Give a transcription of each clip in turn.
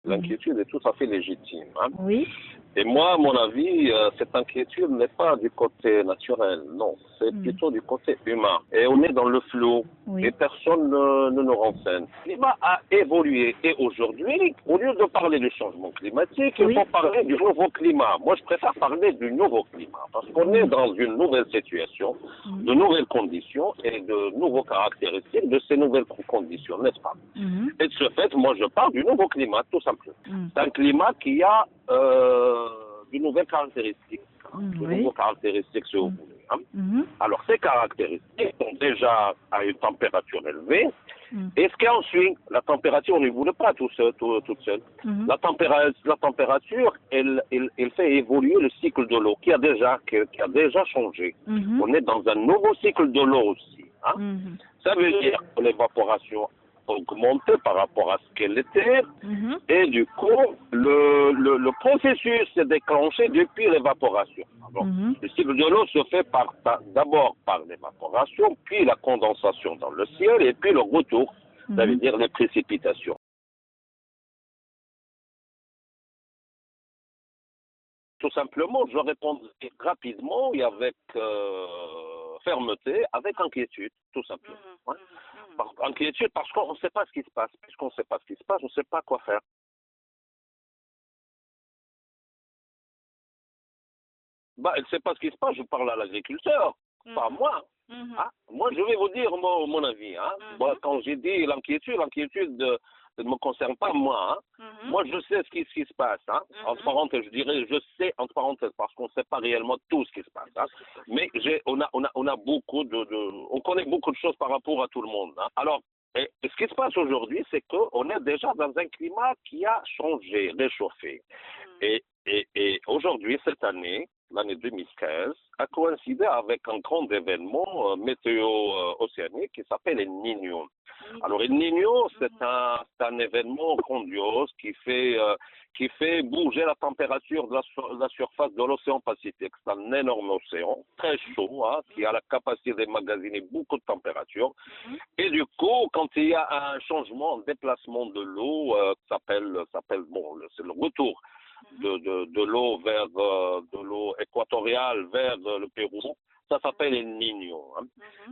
L'inquiétude est tout à fait légitime. Hein. Oui. Et moi, à mon avis, cette inquiétude n'est pas du côté naturel, non, c'est plutôt du côté humain. Et on est dans le flou, et personne ne nous renseigne. Le climat a évolué, et aujourd'hui, au lieu de parler du changement climatique, il faut parler du nouveau climat. Moi, je préfère parler du nouveau climat, parce qu'on est dans une nouvelle situation, de nouvelles conditions et de nouveaux caractéristiques de ces nouvelles conditions, n'est-ce pas? Et de ce fait, moi, je parle du nouveau climat, tout simplement. C'est un climat qui a de nouvelles caractéristiques, de nouveaux caractéristiques, si vous voulez. Hein. Alors, ces caractéristiques sont déjà à une température élevée. Et ce qui ensuite, la température, on ne voulait pas toute seule. La température, elle fait évoluer le cycle de l'eau qui a déjà changé. On est dans un nouveau cycle de l'eau aussi. Hein. Ça veut dire que l'évaporation augmenté par rapport à ce qu'elle était, et du coup, le processus s'est déclenché depuis l'évaporation. Le cycle de l'eau se fait d'abord par l'évaporation, puis la condensation dans le ciel, et puis le retour, ça veut dire les précipitations. Tout simplement, je répondrai rapidement et avec fermeté, avec inquiétude, tout simplement. Inquiétude parce qu'on ne sait pas ce qui se passe. Puisqu'on ne sait pas ce qui se passe, on ne sait pas quoi faire. Bah, elle ne sait pas ce qui se passe, je parle à l'agriculteur, pas à moi. Hein? Moi, je vais vous dire mon avis. Hein? Moi, quand j'ai dit l'inquiétude ne me concerne pas moi. Hein? Moi, je sais ce qui se passe. Hein? Entre parenthèses, je dirais, je sais, entre parenthèses, parce qu'on ne sait pas réellement tout ce qui se passe. Hein? Mais on a beaucoup on connaît beaucoup de choses par rapport à tout le monde. Hein? Alors, et ce qui se passe aujourd'hui, c'est qu'on est déjà dans un climat qui a changé, réchauffé. Et aujourd'hui, cette année, l'année 2015, a coïncidé avec un grand événement météo-océanique qui s'appelle El Niño. Alors, El Niño, c'est un événement grandiose qui fait bouger la température de la surface de l'océan Pacifique. C'est un énorme océan, très chaud, hein, qui a la capacité d'emmagasiner beaucoup de température. Et du coup, quand il y a un changement, un déplacement de l'eau, c'est le retour de l'eau de l'eau équatoriale vers le Pérou, ça s'appelle El Niño. Hein.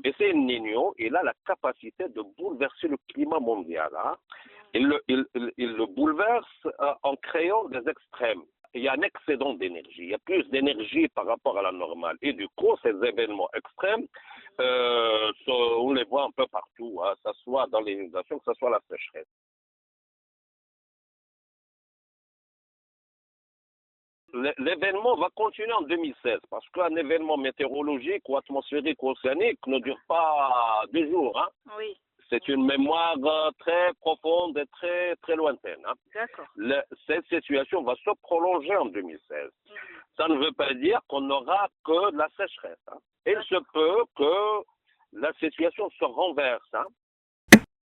Et c'est El Niño, il a la capacité de bouleverser le climat mondial. Hein. Il le bouleverse en créant des extrêmes. Il y a un excédent d'énergie, il y a plus d'énergie par rapport à la normale. Et du coup, ces événements extrêmes, on les voit un peu partout, hein, que ce soit dans les inondations, que ce soit la sécheresse. L'événement va continuer en 2016 parce qu'un événement météorologique ou atmosphérique ou océanique ne dure pas 2 jours. Hein. Oui. C'est une mémoire très profonde et très, très lointaine. Hein. D'accord. Cette situation va se prolonger en 2016. Ça ne veut pas dire qu'on n'aura que de la sécheresse. Hein. Il se peut que la situation se renverse. Hein.